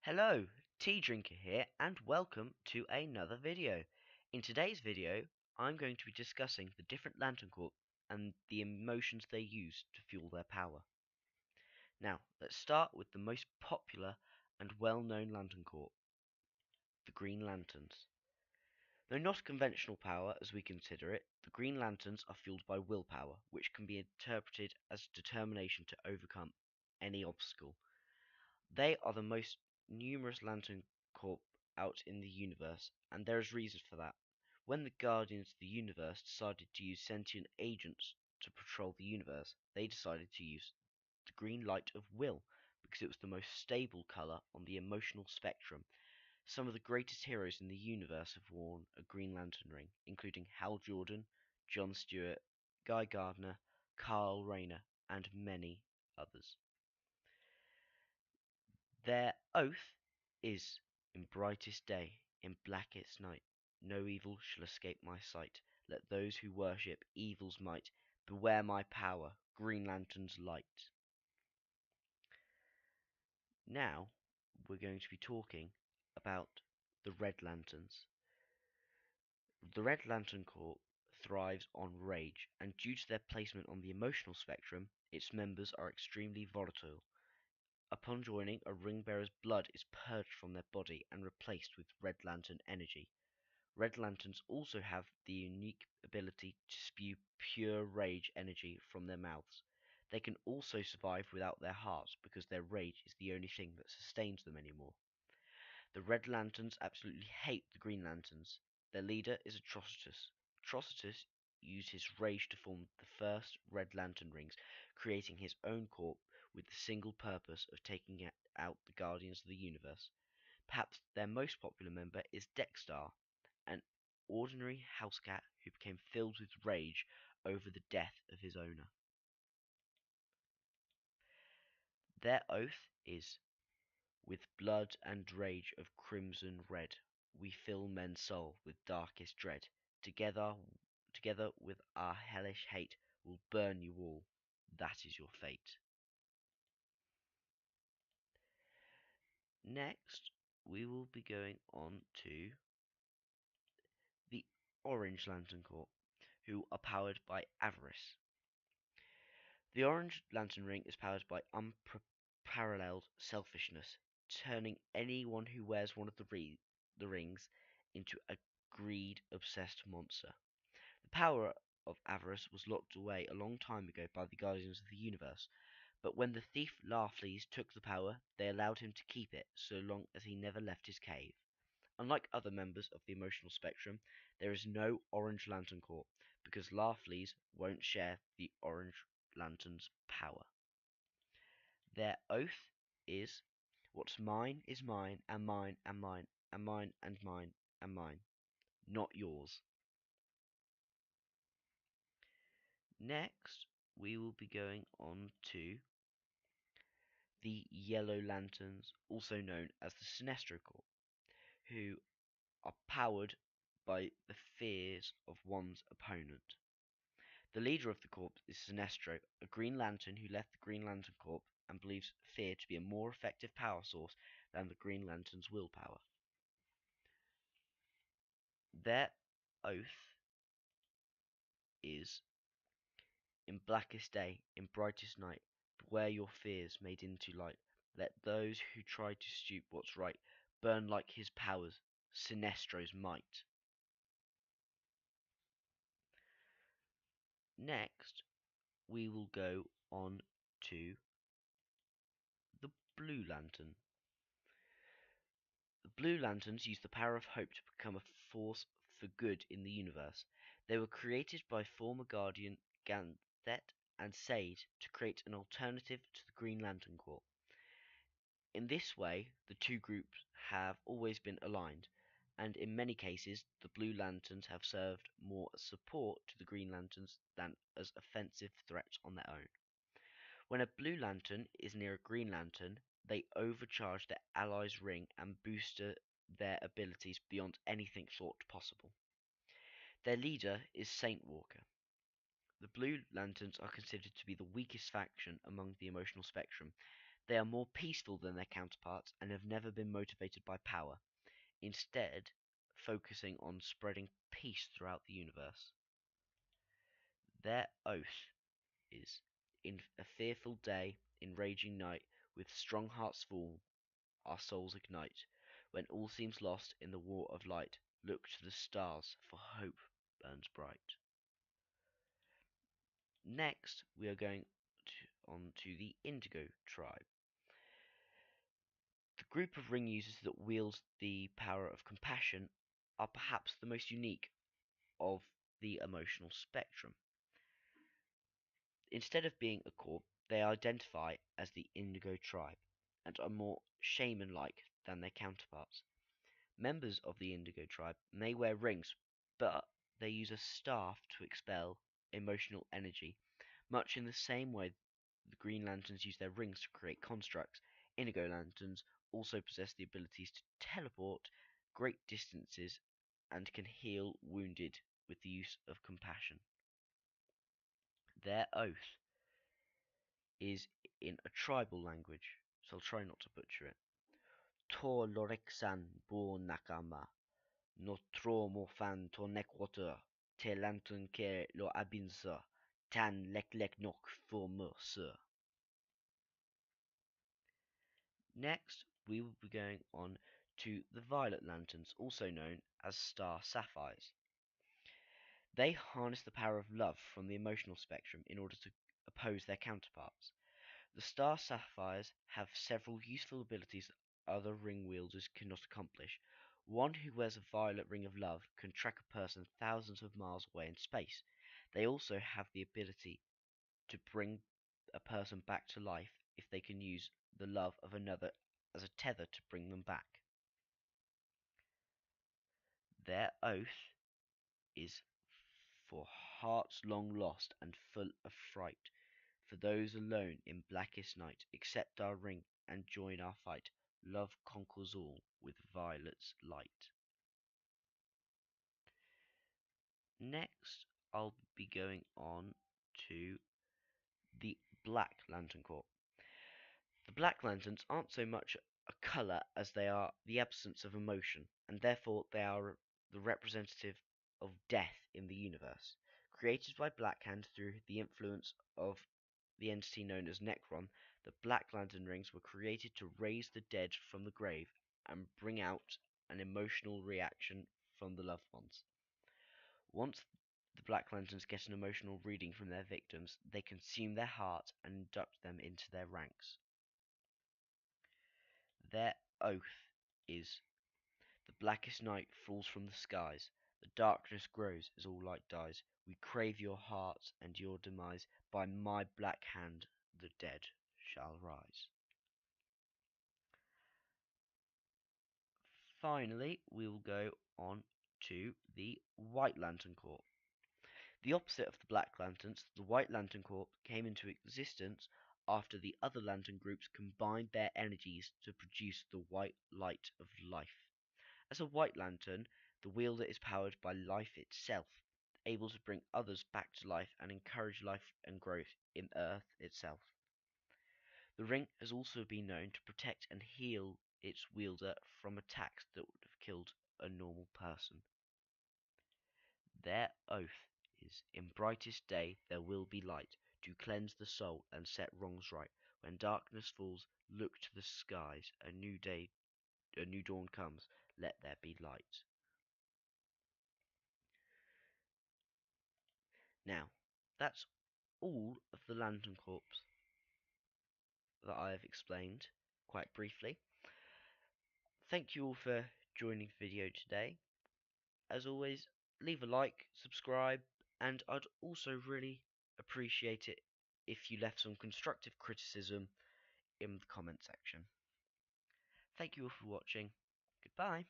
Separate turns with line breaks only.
Hello, Tea Drinker here, and welcome to another video. In today's video, I'm going to be discussing the different Lantern Corps and the emotions they use to fuel their power. Now, let's start with the most popular and well-known Lantern Corps, the Green Lanterns. Though not conventional power as we consider it, the Green Lanterns are fueled by willpower, which can be interpreted as determination to overcome any obstacle. They are the most numerous Lantern Corps out in the universe, and there is reason for that. When the Guardians of the Universe decided to use sentient agents to patrol the universe, they decided to use the green light of will because it was the most stable color on the emotional spectrum. Some of the greatest heroes in the universe have worn a Green Lantern ring, including Hal Jordan, John Stewart, Guy Gardner, Carl Rayner, and many others. Their oath is, in brightest day, in blackest night, no evil shall escape my sight. Let those who worship evil's might beware my power, Green Lantern's light. Now, we're going to be talking about the Red Lanterns. The Red Lantern Corps thrives on rage, and due to their placement on the emotional spectrum, its members are extremely volatile. Upon joining, a ring bearer's blood is purged from their body and replaced with Red Lantern energy. Red Lanterns also have the unique ability to spew pure rage energy from their mouths. They can also survive without their hearts because their rage is the only thing that sustains them anymore. The Red Lanterns absolutely hate the Green Lanterns. Their leader is Atrocitus. Atrocitus used his rage to form the first Red Lantern rings, creating his own corps with the single purpose of taking out the Guardians of the Universe. Perhaps their most popular member is Dexter, an ordinary house cat who became filled with rage over the death of his owner. Their oath is, with blood and rage of crimson red, we fill men's soul with darkest dread. Together with our hellish hate, we'll burn you all. That is your fate. Next, we will be going on to the Orange Lantern Corps, who are powered by avarice. The Orange Lantern Ring is powered by unparalleled selfishness, turning anyone who wears one of the rings into a greed-obsessed monster. The power of avarice was locked away a long time ago by the Guardians of the Universe, but when the thief Larfleeze took the power, they allowed him to keep it so long as he never left his cave. Unlike other members of the emotional spectrum, there is no Orange Lantern Corps, because Larfleeze won't share the Orange Lantern's power. Their oath is, what's mine is mine, and mine, and mine, and mine, and mine, and mine, not yours. Next, we will be going on to the Yellow Lanterns, also known as the Sinestro Corps, who are powered by the fears of one's opponent. The leader of the corps is Sinestro, a Green Lantern who left the Green Lantern Corps and believes fear to be a more effective power source than the Green Lantern's willpower. Their oath is, in blackest day, in brightest night, beware your fears made into light. Let those who try to stoop what's right burn like his powers, Sinestro's might. Next, we will go on to the Blue Lantern. The Blue Lanterns use the power of hope to become a force for good in the universe. They were created by former Guardian Ganthet and Sade to create an alternative to the Green Lantern Corps. In this way, the two groups have always been aligned, and in many cases, the Blue Lanterns have served more as support to the Green Lanterns than as offensive threats on their own. When a Blue Lantern is near a Green Lantern, they overcharge their ally's ring and boost their abilities beyond anything thought possible. Their leader is Saint Walker. The Blue Lanterns are considered to be the weakest faction among the emotional spectrum. They are more peaceful than their counterparts and have never been motivated by power, instead focusing on spreading peace throughout the universe. Their oath is, in a fearful day, in raging night, with strong hearts full, our souls ignite. When all seems lost in the war of light, look to the stars, for hope burns bright. Next, we are going on to the Indigo tribe. The group of ring users that wields the power of compassion are perhaps the most unique of the emotional spectrum. Instead of being a corp, they identify as the Indigo tribe and are more shaman-like than their counterparts. Members of the Indigo tribe may wear rings, but they use a staff to expel emotional energy, much in the same way the Green Lanterns use their rings to create constructs. Indigo Lanterns also possess the abilities to teleport great distances and can heal wounded with the use of compassion. Their oath is in a tribal language, so I'll try not to butcher it. Tor lorexan bo nakama, no tro morfan to nekwater, te lantern ke lo abinsa, tan lek nok for mercer. Next, we will be going on to the Violet Lanterns, also known as Star Sapphires. They harness the power of love from the emotional spectrum in order to oppose their counterparts. The Star Sapphires have several useful abilities that other ring wielders cannot accomplish. One who wears a violet ring of love can track a person thousands of miles away in space. They also have the ability to bring a person back to life if they can use the love of another as a tether to bring them back. Their oath is for hearts long lost and full of fright, for those alone in blackest night, accept our ring and join our fight. Love conquers all with Violet's light. Next, I'll be going on to the Black Lantern Corps. The Black Lanterns aren't so much a colour as they are the absence of emotion, and therefore they are the representative of death in the universe. Created by Blackhand through the influence of the entity known as Necron, the Black Lantern rings were created to raise the dead from the grave and bring out an emotional reaction from the loved ones. Once the Black Lanterns get an emotional reading from their victims, they consume their heart and induct them into their ranks. Their oath is, the blackest night falls from the skies, the darkness grows as all light dies. We crave your hearts and your demise, by my black hand the dead shall rise. Finally, we will go on to the White Lantern Corps. The opposite of the Black Lanterns, the White Lantern Corps came into existence after the other lantern groups combined their energies to produce the white light of life. As a White Lantern, the wielder is powered by life itself, able to bring others back to life and encourage life and growth in Earth itself. The ring has also been known to protect and heal its wielder from attacks that would have killed a normal person. Their oath is, in brightest day there will be light, to cleanse the soul and set wrongs right. When darkness falls, look to the skies, a new dawn comes, let there be light. Now, that's all of the Lantern Corps that I have explained quite briefly. Thank you all for joining the video today. As always, leave a like, subscribe, and I'd also really appreciate it if you left some constructive criticism in the comment section. Thank you all for watching. Goodbye.